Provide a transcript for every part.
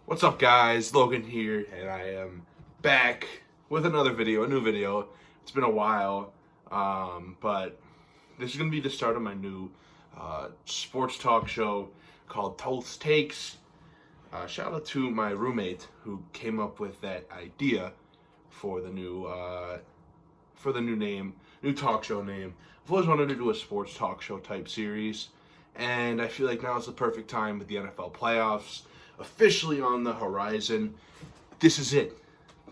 What's up, guys? Logan here, and I am back with another video, a new video. It's been a while, but this is going to be the start of my new sports talk show called Toth's Takes. Shout out to my roommate who came up with that idea for the new new talk show name. I've always wanted to do a sports talk show type series, and I feel like now is the perfect time with the NFL playoffs officially on the horizon. This is it.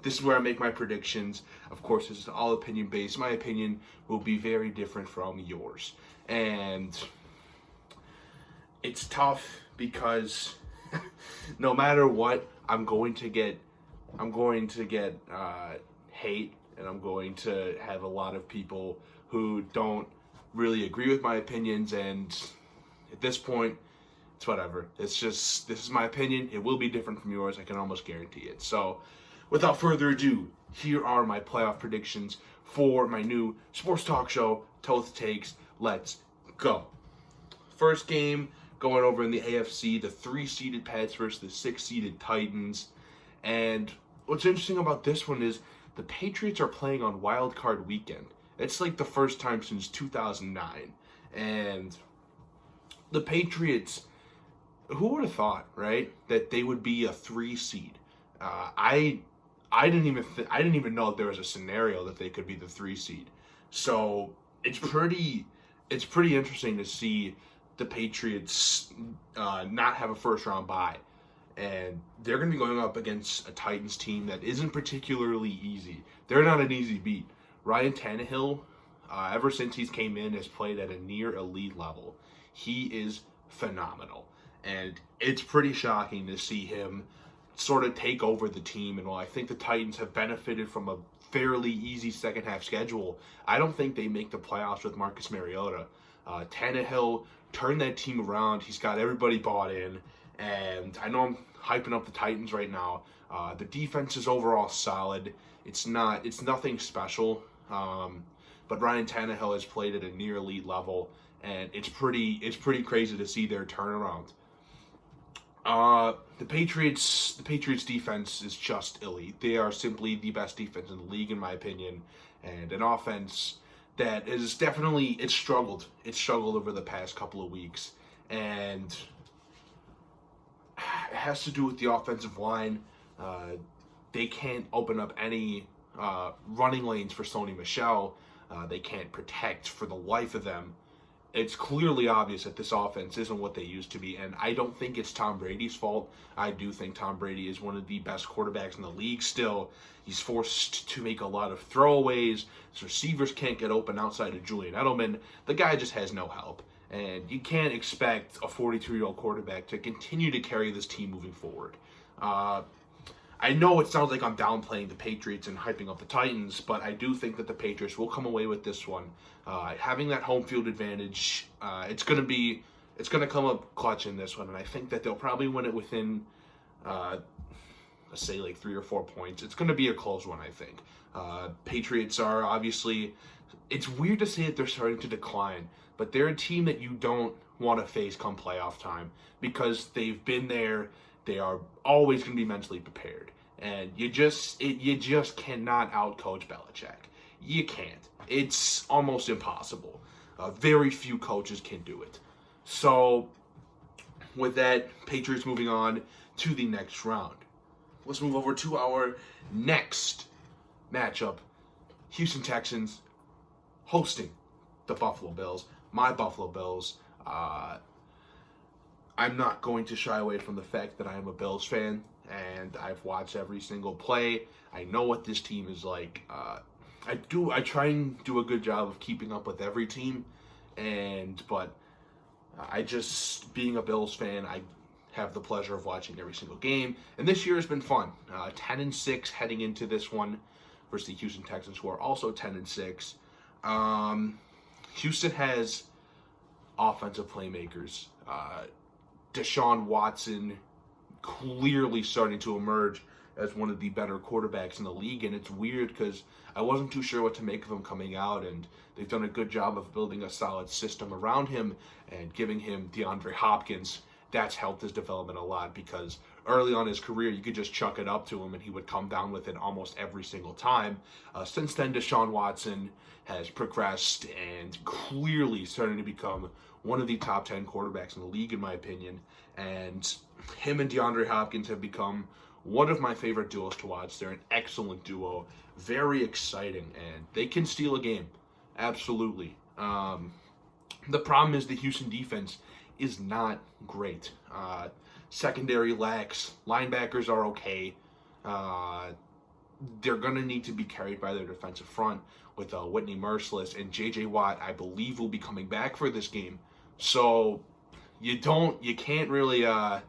This is where I make my predictions. Of course, this is all opinion based. My opinion will be very different from yours. And it's tough because no matter what, I'm going to get hate, and I'm going to have a lot of people who don't really agree with my opinions, and at this point, it's whatever. It's just, this is my opinion. It will be different from yours. I can almost guarantee it. So, without further ado, here are my playoff predictions for my new sports talk show, Toth Takes. Let's go. First game going over in the AFC, the 3-seeded Pats versus the 6-seeded Titans. And what's interesting about this one is the Patriots are playing on Wild Card Weekend. It's like the first time since 2009. And the Patriots, who would have thought, right, that they would be a 3-seed? I didn't even know that there was a scenario that they could be the 3-seed. So it's pretty interesting to see the Patriots not have a first round bye, and they're going to be going up against a Titans team that isn't particularly easy. They're not an easy beat. Ryan Tannehill, ever since he's came in, has played at a near elite level. He is phenomenal. And it's pretty shocking to see him sort of take over the team. And while I think the Titans have benefited from a fairly easy second half schedule, I don't think they make the playoffs with Marcus Mariota. Tannehill turned that team around. He's got everybody bought in. And I know I'm hyping up the Titans right now. The defense is overall solid. It's nothing special. But Ryan Tannehill has played at a near elite level, and it's pretty crazy to see their turnaround. The Patriots defense is just elite. They are simply the best defense in the league, in my opinion, and an offense that is definitely, it's struggled over the past couple of weeks, and it has to do with the offensive line. They can't open up any running lanes for Sony Michel. They can't protect for the life of them. It's clearly obvious that this offense isn't what they used to be, and I don't think it's Tom Brady's fault. I do think Tom Brady is one of the best quarterbacks in the league still. He's forced to make a lot of throwaways. His receivers can't get open outside of Julian Edelman. The guy just has no help, and you can't expect a 42-year-old quarterback to continue to carry this team moving forward. I know it sounds like I'm downplaying the Patriots and hyping up the Titans, but I do think that the Patriots will come away with this one. Having that home field advantage, it's going to come up clutch in this one, and I think that they'll probably win it within, let's say, like 3 or 4 points. It's going to be a close one, I think. Patriots are obviously, it's weird to say that they're starting to decline, but they're a team that you don't want to face come playoff time because they've been there. They are always going to be mentally prepared. And you just cannot outcoach Belichick. You can't. It's almost impossible. Very few coaches can do it. So, with that, Patriots moving on to the next round. Let's move over to our next matchup. Houston Texans hosting the Buffalo Bills. My Buffalo Bills. I'm not going to shy away from the fact that I am a Bills fan, and I've watched every single play. I know what this team is like. I try and do a good job of keeping up with every team, but being a Bills fan, I have the pleasure of watching every single game, and this year has been fun. 10-6 heading into this one versus the Houston Texans, who are also 10-6. Houston has offensive playmakers. Deshaun Watson clearly starting to emerge as one of the better quarterbacks in the league, and it's weird because I wasn't too sure what to make of him coming out, and they've done a good job of building a solid system around him and giving him DeAndre Hopkins. That's helped his development a lot because early on in his career, you could just chuck it up to him and he would come down with it almost every single time. Since then, Deshaun Watson has progressed and clearly starting to become one of the top 10 quarterbacks in the league, in my opinion. And him and DeAndre Hopkins have become one of my favorite duos to watch. They're an excellent duo, very exciting, and they can steal a game. Absolutely. The problem is the Houston defense is not great. Secondary lacks. Linebackers are okay. They're going to need to be carried by their defensive front with Whitney Merciless, and J.J. Watt, I believe, will be coming back for this game. So you can't really, what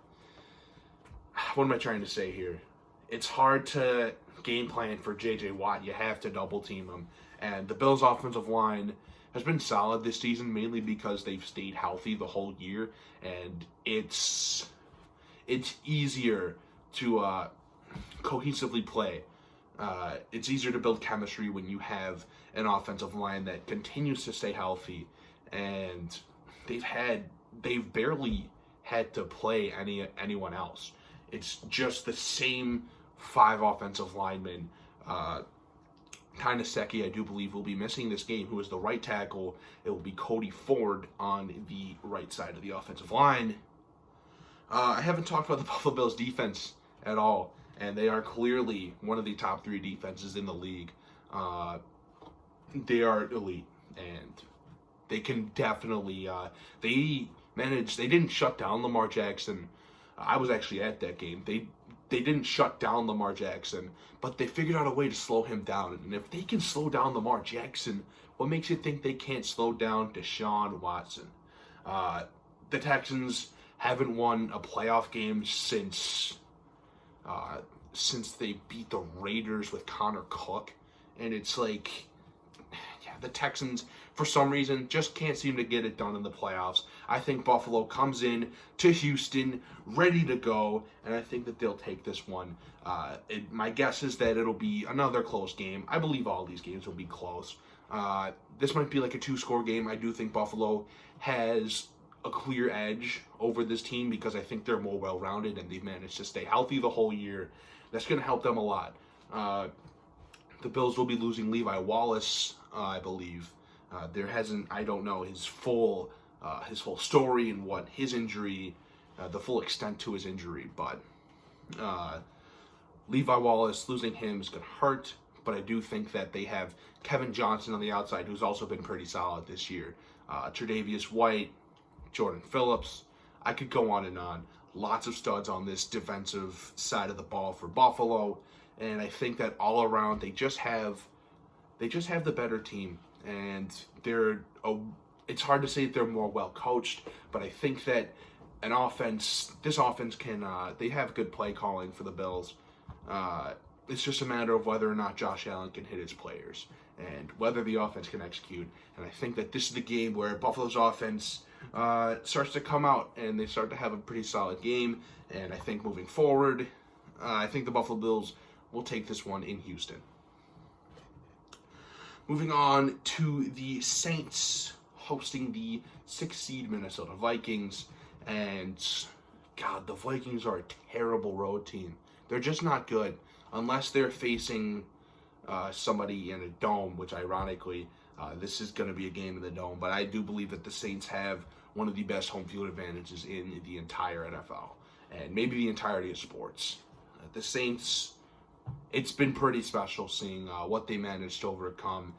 am I trying to say here? It's hard to game plan for J.J. Watt. You have to double team him. And the Bills' offensive line has been solid this season, mainly because they've stayed healthy the whole year, and it's easier to cohesively play. It's easier to build chemistry when you have an offensive line that continues to stay healthy, and they've barely had to play anyone else. It's just the same 5 offensive linemen. Tainuseki, I do believe, will be missing this game, who is the right tackle. It will be Cody Ford on the right side of the offensive line. I haven't talked about the Buffalo Bills defense at all, and they are clearly one of the top 3 defenses in the league. They are elite, and they can definitely, they didn't shut down Lamar Jackson. I was actually at that game. They didn't shut down Lamar Jackson, but they figured out a way to slow him down. And if they can slow down Lamar Jackson, what makes you think they can't slow down Deshaun Watson? The Texans haven't won a playoff game since they beat the Raiders with Connor Cook. And it's like, yeah, the Texans, for some reason, just can't seem to get it done in the playoffs. I think Buffalo comes in to Houston ready to go, and I think that they'll take this one. My guess is that it'll be another close game. I believe all these games will be close. This might be like a 2-score game. I do think Buffalo has a clear edge over this team because I think they're more well-rounded and they've managed to stay healthy the whole year. That's going to help them a lot. The Bills will be losing Levi Wallace, I believe. I don't know his full story and what his injury, the full extent to his injury, but Levi Wallace, losing him is going to hurt, but I do think that they have Kevin Johnson on the outside, who's also been pretty solid this year. Tre'Davious White, Jordan Phillips, I could go on and on. Lots of studs on this defensive side of the ball for Buffalo, and I think that all around they just have the better team, and it's hard to say that they're more well coached, but I think that this offense can they have good play calling for the Bills. It's just a matter of whether or not Josh Allen can hit his players and whether the offense can execute. And I think that this is the game where Buffalo's offense starts to come out and they start to have a pretty solid game. And I think moving forward, I think the Buffalo Bills will take this one in Houston. Moving on to the Saints hosting the 6th seed Minnesota Vikings. And, God, the Vikings are a terrible road team. They're just not good unless they're facing somebody in a dome, which ironically, this is going to be a game in the dome. But I do believe that the Saints have one of the best home field advantages in the entire NFL and maybe the entirety of sports. The Saints, it's been pretty special seeing what they managed to overcome.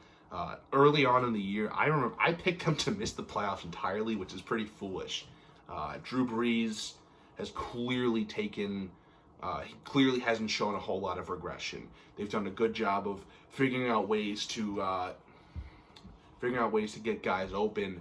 Early on in the year, I remember I picked them to miss the playoffs entirely, which is pretty foolish. Drew Brees has clearly he clearly hasn't shown a whole lot of regression. They've done a good job of figuring out ways to get guys open,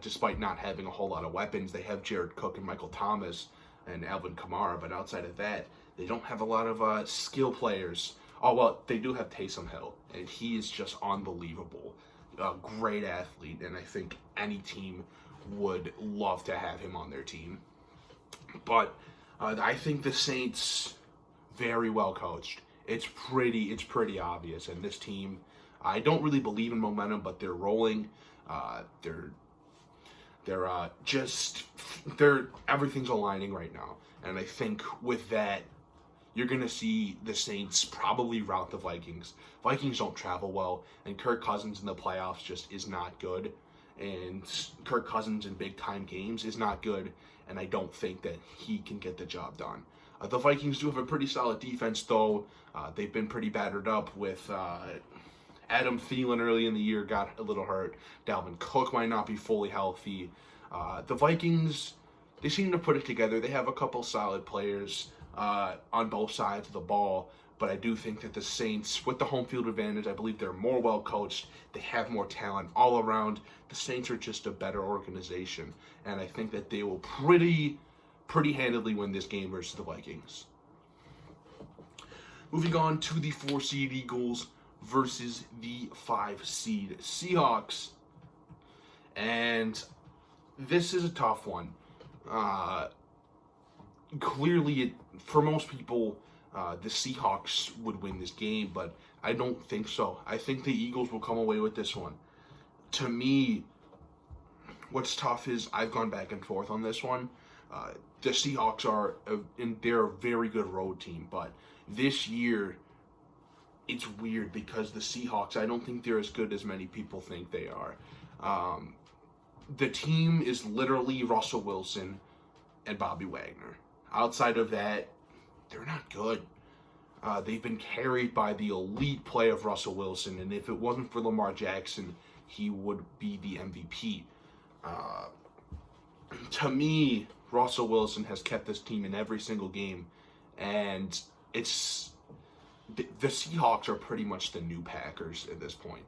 despite not having a whole lot of weapons. They have Jared Cook and Michael Thomas and Alvin Kamara, but outside of that, they don't have a lot of skill players. Oh, well, they do have Taysom Hill, and he is just unbelievable. A great athlete, and I think any team would love to have him on their team. But I think the Saints, very well coached. It's pretty obvious, and this team, I don't really believe in momentum, but they're rolling. Everything's aligning right now, And I think with that, you're going to see the Saints probably rout the Vikings. Vikings don't travel well, and Kirk Cousins in the playoffs just is not good. And Kirk Cousins in big-time games is not good, and I don't think that he can get the job done. The Vikings do have a pretty solid defense, though. They've been pretty battered up with Adam Thielen early in the year got a little hurt. Dalvin Cook might not be fully healthy. The Vikings, they seem to put it together. They have a couple solid players on both sides of the ball, but I do think that the Saints, with the home field advantage, I believe they're more well coached. They have more talent all around. The Saints are just a better organization, and I think that they will pretty handedly win this game versus the Vikings. Moving on to the 4-seed Eagles versus the 5-seed Seahawks. And this is a tough one. Clearly, for most people, the Seahawks would win this game, but I don't think so. I think the Eagles will come away with this one. To me, what's tough is I've gone back and forth on this one. The Seahawks they're a very good road team, but this year, it's weird because the Seahawks, I don't think they're as good as many people think they are. The team is literally Russell Wilson and Bobby Wagner. Outside of that, they're not good. They've been carried by the elite play of Russell Wilson, and if it wasn't for Lamar Jackson, he would be the MVP. To me, Russell Wilson has kept this team in every single game, and the Seahawks are pretty much the new Packers at this point.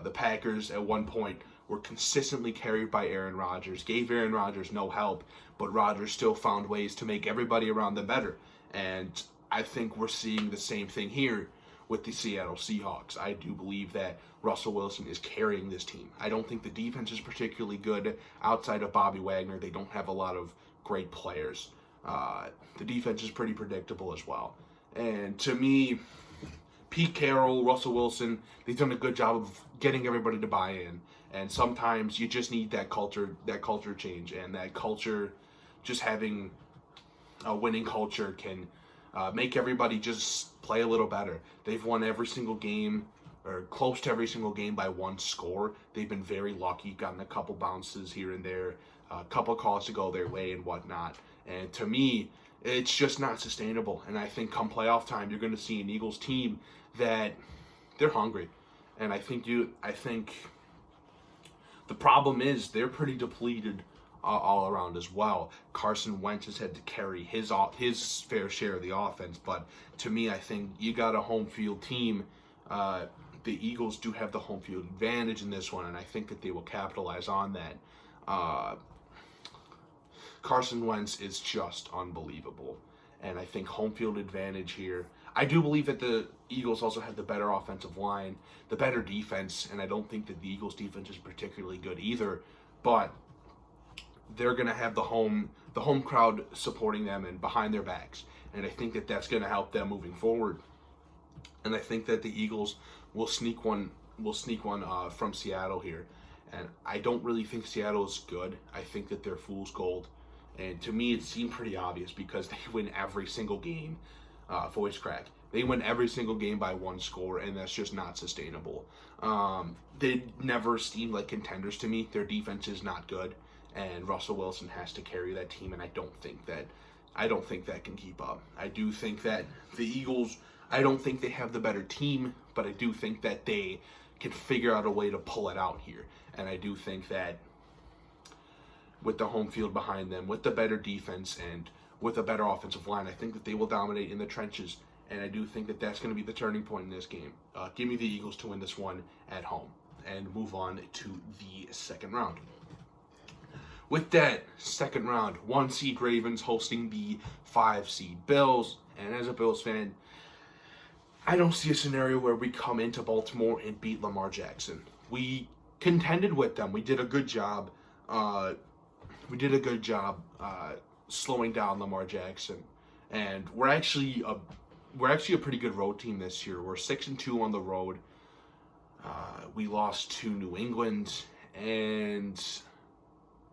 The Packers at one point were consistently carried by Aaron Rodgers, gave Aaron Rodgers no help, but Rodgers still found ways to make everybody around them better. And I think we're seeing the same thing here with the Seattle Seahawks. I do believe that Russell Wilson is carrying this team. I don't think the defense is particularly good outside of Bobby Wagner. They don't have a lot of great players. The defense is pretty predictable as well. And to me, Pete Carroll, Russell Wilson, they've done a good job of getting everybody to buy in. And sometimes you just need that culture change, and that culture, just having a winning culture can make everybody just play a little better. They've won every single game, or close to every single game, by one score. They've been very lucky, gotten a couple bounces here and there, a couple calls to go their way and whatnot. And to me, it's just not sustainable. And I think come playoff time, you're going to see an Eagles team that they're hungry. And I think the problem is they're pretty depleted all around as well. Carson Wentz has had to carry his fair share of the offense, but to me, I think you got a home field team. The Eagles do have the home field advantage in this one, and I think that they will capitalize on that. Carson Wentz is just unbelievable, and I think home field advantage here. I do believe that the Eagles also have the better offensive line, the better defense, and I don't think that the Eagles defense is particularly good either, but they're going to have the home crowd supporting them and behind their backs, and I think that that's going to help them moving forward. And I think that the Eagles will sneak one from Seattle here, and I don't really think Seattle is good. I think that they're fool's gold, and to me it seemed pretty obvious because they win every single game. Voice crack. They win every single game by one score, and that's just not sustainable. They never seemed like contenders to me. Their defense is not good, and Russell Wilson has to carry that team, and I don't think that can keep up. I do think that the Eagles, I don't think they have the better team, but I do think that they can figure out a way to pull it out here. And I do think that with the home field behind them, with the better defense, and with a better offensive line, I think that they will dominate in the trenches, and I do think that that's going to be the turning point in this game. Give me the Eagles to win this one at home and move on to the second round. With that second round, 1-seed Ravens hosting the 5-seed Bills, and as a Bills fan, I don't see a scenario where we come into Baltimore and beat Lamar Jackson. We contended with them. We did a good job. Slowing down Lamar Jackson, and we're actually a pretty good road team this year. We're 6-2 on the road. We lost to New England, and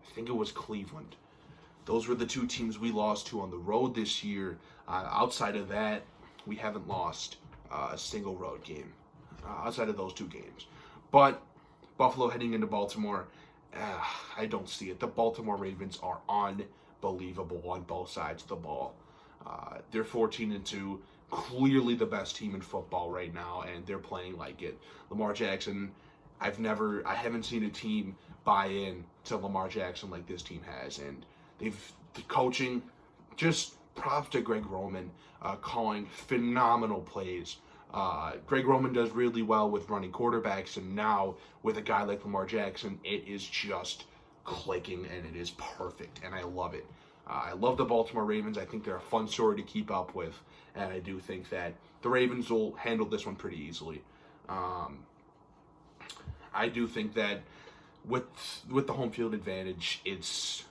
I think it was Cleveland. Those were the two teams we lost to on the road this year. Outside of that, we haven't lost a single road game outside of those two games. But Buffalo heading into Baltimore, I don't see it. The Baltimore Ravens are unbelievable on both sides of the ball. They're 14-2, clearly the best team in football right now, and they're playing like it. Lamar Jackson, I haven't seen a team buy in to Lamar Jackson like this team has, and the coaching, just props to Greg Roman, calling phenomenal plays. Greg Roman does really well with running quarterbacks, and now with a guy like Lamar Jackson, it is just clicking, and it is perfect, and I love it. I love the Baltimore Ravens. I think they're a fun story to keep up with, and I do think that the Ravens will handle this one pretty easily. I do think that with the home field advantage, it's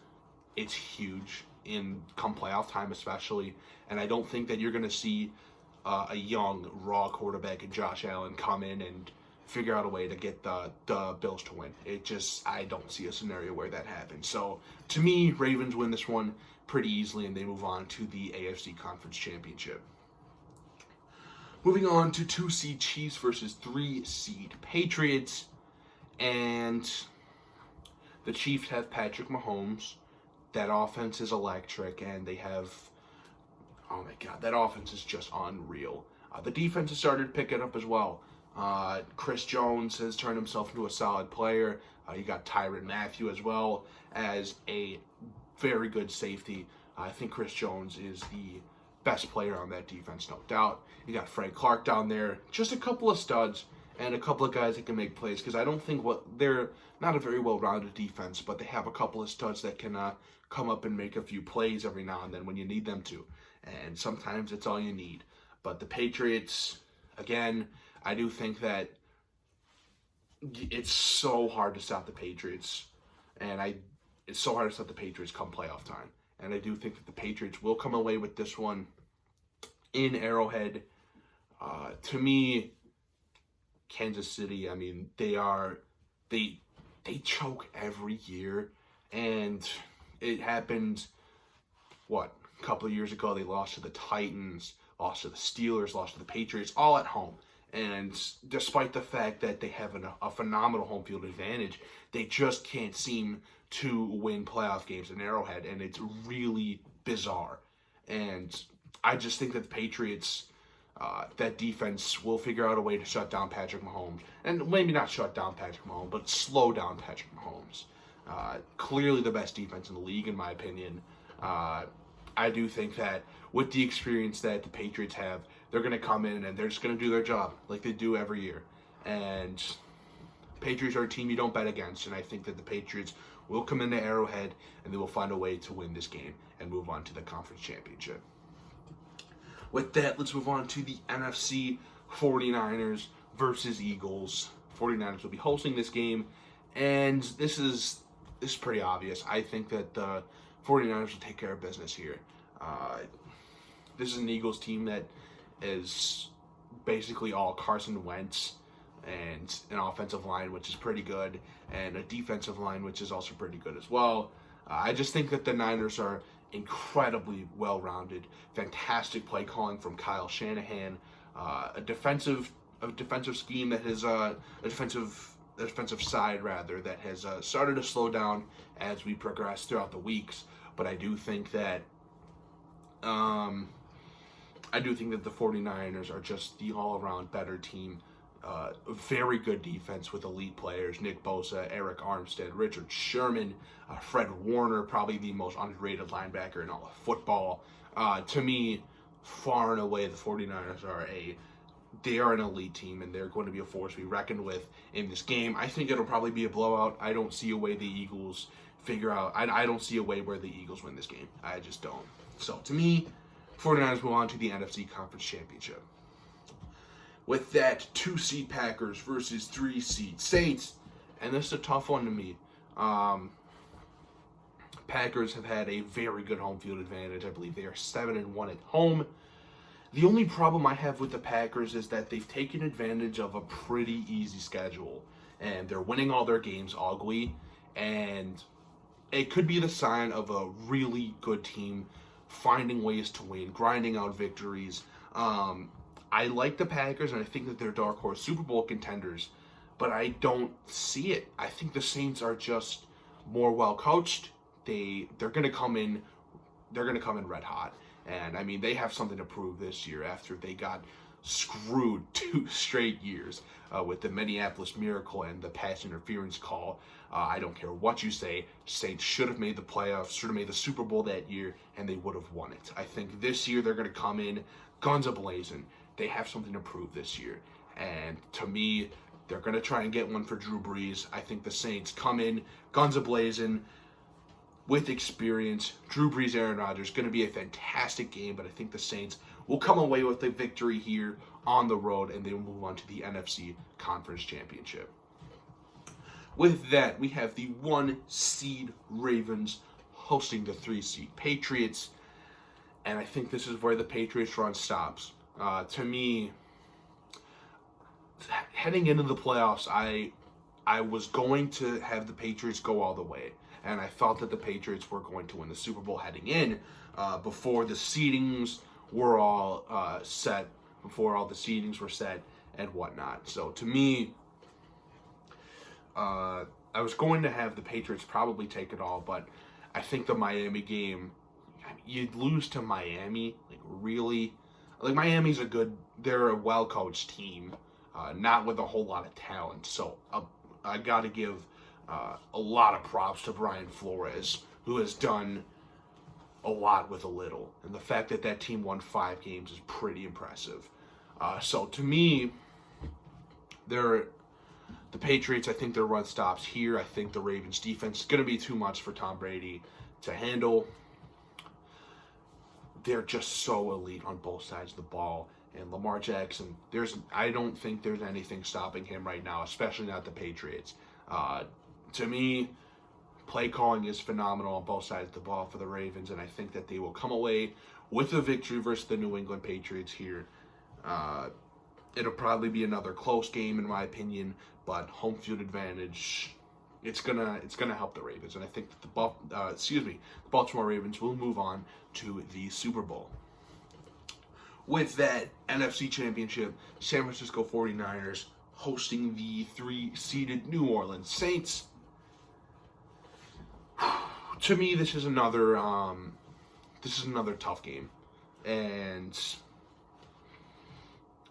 huge in come playoff time especially, and I don't think that you're going to see a young, raw quarterback in Josh Allen come in and figure out a way to get the Bills to win. I don't see a scenario where that happens. So, to me, Ravens win this one pretty easily, and they move on to the AFC Conference Championship. Moving on to 2-seed Chiefs versus 3-seed Patriots, and the Chiefs have Patrick Mahomes. That offense is electric, and they have, oh my God, that offense is just unreal. The defense has started picking up as well. Chris Jones has turned himself into a solid player. You got Tyrann Mathieu as well as a very good safety. I think Chris Jones is the best player on that defense, no doubt. You got Frank Clark down there. Just a couple of studs and a couple of guys that can make plays, because I don't think they're not a very well-rounded defense, but they have a couple of studs that can come up and make a few plays every now and then when you need them to. And sometimes it's all you need. But the Patriots, again, I do think that it's so hard to stop the Patriots. And it's so hard to stop the Patriots come playoff time. And I do think that the Patriots will come away with this one in Arrowhead. To me, Kansas City, I mean, they choke every year. And it happened, a couple of years ago. They lost to the Titans, lost to the Steelers, lost to the Patriots, all at home. And despite the fact that they have a phenomenal home field advantage, they just can't seem to win playoff games in Arrowhead, and it's really bizarre. And I just think that the Patriots, that defense will figure out a way to shut down Patrick Mahomes. And maybe not shut down Patrick Mahomes, but slow down Patrick Mahomes. Clearly the best defense in the league, in my opinion. I do think that with the experience that the Patriots have, they're going to come in and they're just going to do their job like they do every year. And Patriots are a team you don't bet against, and I think that the Patriots will come into Arrowhead and they will find a way to win this game and move on to the conference championship. With that, let's move on to the NFC. 49ers versus Eagles. 49ers will be hosting this game, and this is pretty obvious. I think that the 49ers will take care of business here. This is an Eagles team that is basically all Carson Wentz, and an offensive line which is pretty good, and a defensive line which is also pretty good as well. I just think that the Niners are incredibly well-rounded, fantastic play calling from Kyle Shanahan, a defensive scheme that has a defensive side rather that has started to slow down as we progress throughout the weeks. But I do think that the 49ers are just the all-around better team. Very good defense with elite players: Nick Bosa, Eric Armstead, Richard Sherman, Fred Warner, probably the most underrated linebacker in all of football. To me, far and away, the 49ers are an elite team, and they're going to be a force to be reckoned with in this game. I think it'll probably be a blowout. I don't see a way the Eagles I don't see a way where the Eagles win this game. I just don't. So, to me, 49ers move on to the NFC Conference Championship. With that, 2-seed Packers versus 3-seed Saints. And this is a tough one to me. Packers have had a very good home field advantage. I believe they are 7-1 at home. The only problem I have with the Packers is that they've taken advantage of a pretty easy schedule. And they're winning all their games ugly. And it could be the sign of a really good team finding ways to win, grinding out victories. I like the Packers, and I think that they're dark horse Super Bowl contenders, but I don't see it. I think the Saints are just more well coached. They're going to come in. They're going to come in red hot, and I mean they have something to prove this year after they got screwed 2 straight years with the Minneapolis Miracle and the pass interference call. I don't care what you say. Saints should have made the playoffs, should have made the Super Bowl that year, and they would have won it. I think this year they're going to come in guns a-blazing. They have something to prove this year. And to me, they're going to try and get one for Drew Brees. I think the Saints come in guns a-blazing with experience. Drew Brees, Aaron Rodgers, going to be a fantastic game, but I think the Saints will come away with a victory here on the road, and they will move on to the NFC Conference Championship. With that, we have the 1 seed Ravens hosting the 3 seed Patriots, and I think this is where the Patriots run stops. To me, heading into the playoffs, I was going to have the Patriots go all the way, and I thought that the Patriots were going to win the Super Bowl heading in before the seedings were all set, and whatnot. So to me, I was going to have the Patriots probably take it all, but I think the Miami game, you'd lose to Miami, really. Like, Miami's they're a well-coached team, not with a whole lot of talent. So I got to give a lot of props to Brian Flores, who has done a lot with a little. And the fact that that team won 5 games is pretty impressive. So to me, the Patriots, I think their run stops here. I think the Ravens defense is going to be too much for Tom Brady to handle. They're just so elite on both sides of the ball. And Lamar Jackson, I don't think there's anything stopping him right now, especially not the Patriots. To me, play calling is phenomenal on both sides of the ball for the Ravens, and I think that they will come away with a victory versus the New England Patriots here. It'll probably be another close game in my opinion, but home field advantage, it's gonna help the Ravens, and I think that the Baltimore Ravens will move on to the Super Bowl. With that NFC Championship, San Francisco 49ers hosting the 3-seeded New Orleans Saints. To me, this is another tough game, and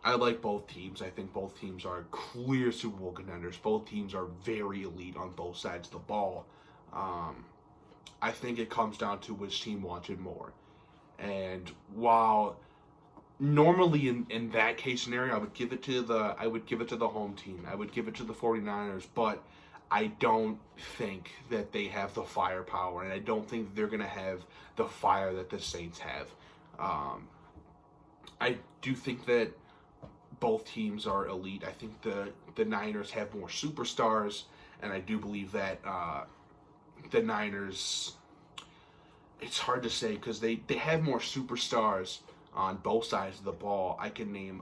I like both teams. I think both teams are clear Super Bowl contenders. Both teams are very elite on both sides of the ball. I think it comes down to which team wants it more. And while normally in that case scenario, I would give it to the home team. I would give it to the 49ers, but I don't think that they have the firepower, and I don't think they're going to have the fire that the Saints have. I do think that both teams are elite. I think the Niners have more superstars, and I do believe that the Niners, it's hard to say because they have more superstars on both sides of the ball. I can name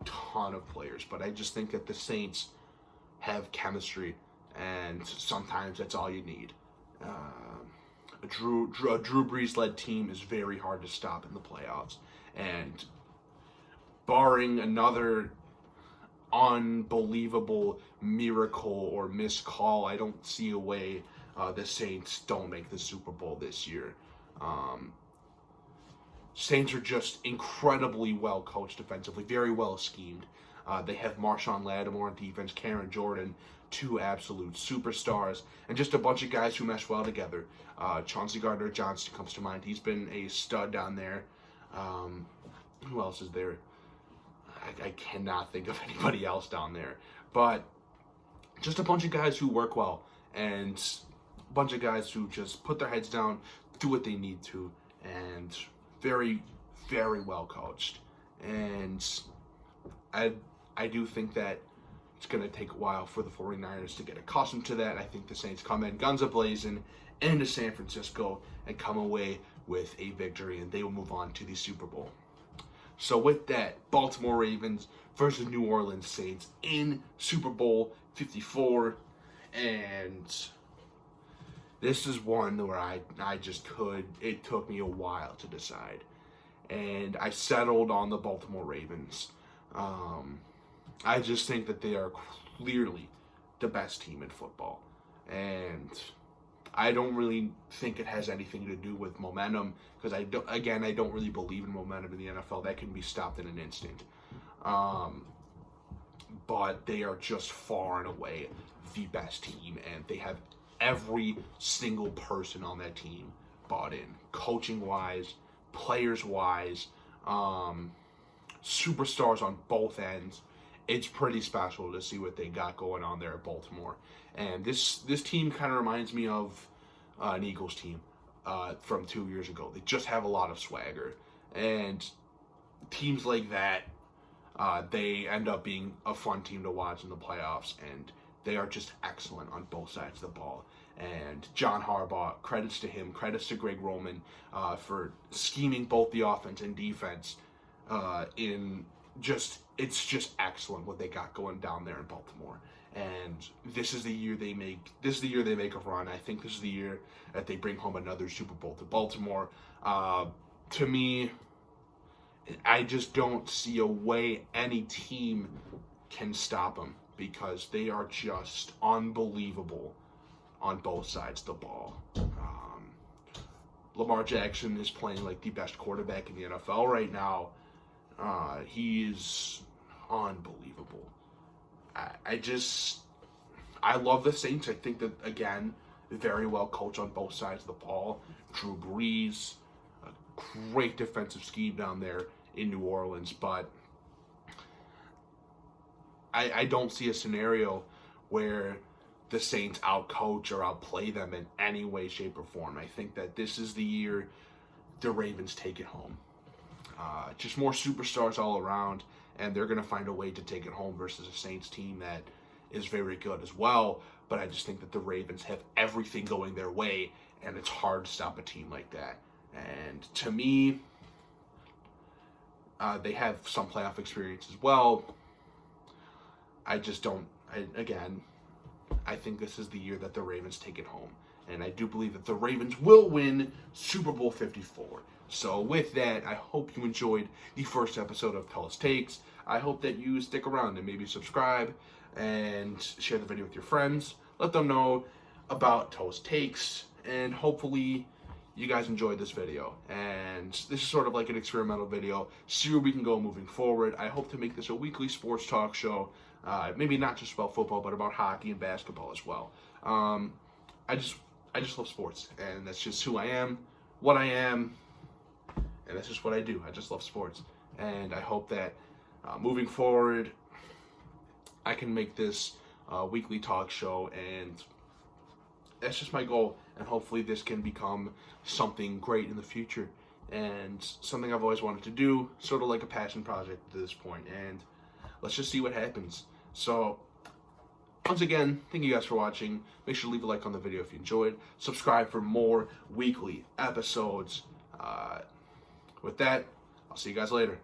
a ton of players, but I just think that the Saints have chemistry, and sometimes that's all you need. A Drew Brees-led team is very hard to stop in the playoffs, and barring another unbelievable miracle or missed call, I don't see a way the Saints don't make the Super Bowl this year. Saints are just incredibly well coached defensively, very well schemed. They have Marshawn Lattimore on defense, Karen Jordan, 2 absolute superstars, and just a bunch of guys who mesh well together. Chauncey Gardner-Johnson comes to mind. He's been a stud down there. Who else is there? I cannot think of anybody else down there. But just a bunch of guys who work well, and a bunch of guys who just put their heads down, do what they need to, and very, very well coached. And I do think that it's going to take a while for the 49ers to get accustomed to that. I think the Saints come in guns a-blazing into San Francisco and come away with a victory, and they will move on to the Super Bowl. So with that, Baltimore Ravens versus New Orleans Saints in Super Bowl 54. And this is one where I just could, it took me a while to decide. And I settled on the Baltimore Ravens. I just think that they are clearly the best team in football. And I don't really think it has anything to do with momentum, because I don't really believe in momentum in the NFL. That can be stopped in an instant. But they are just far and away the best team, and they have every single person on that team bought in, coaching-wise, players-wise, superstars on both ends. It's pretty special to see what they got going on there at Baltimore. And this team kind of reminds me of an Eagles team from 2 years ago. They just have a lot of swagger. And teams like that, they end up being a fun team to watch in the playoffs. And they are just excellent on both sides of the ball. And John Harbaugh, credits to him, credits to Greg Roman for scheming both the offense and defense it's just excellent what they got going down there in Baltimore. And this is the year they make a run. I think this is the year that they bring home another Super Bowl to Baltimore. To me, I just don't see a way any team can stop them, because they are just unbelievable on both sides of the ball. Lamar Jackson is playing like the best quarterback in the NFL right now. He is unbelievable. I love the Saints. I think that, again, very well coached on both sides of the ball. Drew Brees, a great defensive scheme down there in New Orleans, but I don't see a scenario where the Saints outcoach or outplay them in any way, shape, or form. I think that this is the year the Ravens take it home. Just more superstars all around, and they're going to find a way to take it home versus a Saints team that is very good as well. But I just think that the Ravens have everything going their way, and it's hard to stop a team like that. And to me, they have some playoff experience as well. I think this is the year that the Ravens take it home. And I do believe that the Ravens will win Super Bowl 54. So with that, I hope you enjoyed the first episode of Toth's Takes. I hope that you stick around and maybe subscribe and share the video with your friends. Let them know about Toth's Takes, and hopefully you guys enjoyed this video. And this is sort of like an experimental video. See where we can go moving forward. I hope to make this a weekly sports talk show. Maybe not just about football, but about hockey and basketball as well. I just love sports, and that's just who I am, what I am, and that's just what I do. I just love sports, and I hope that moving forward, I can make this weekly talk show, and that's just my goal. And hopefully this can become something great in the future, and something I've always wanted to do, sort of like a passion project at this point, and let's just see what happens. So, once again, thank you guys for watching. Make sure to leave a like on the video if you enjoyed. Subscribe for more weekly episodes. With that, I'll see you guys later.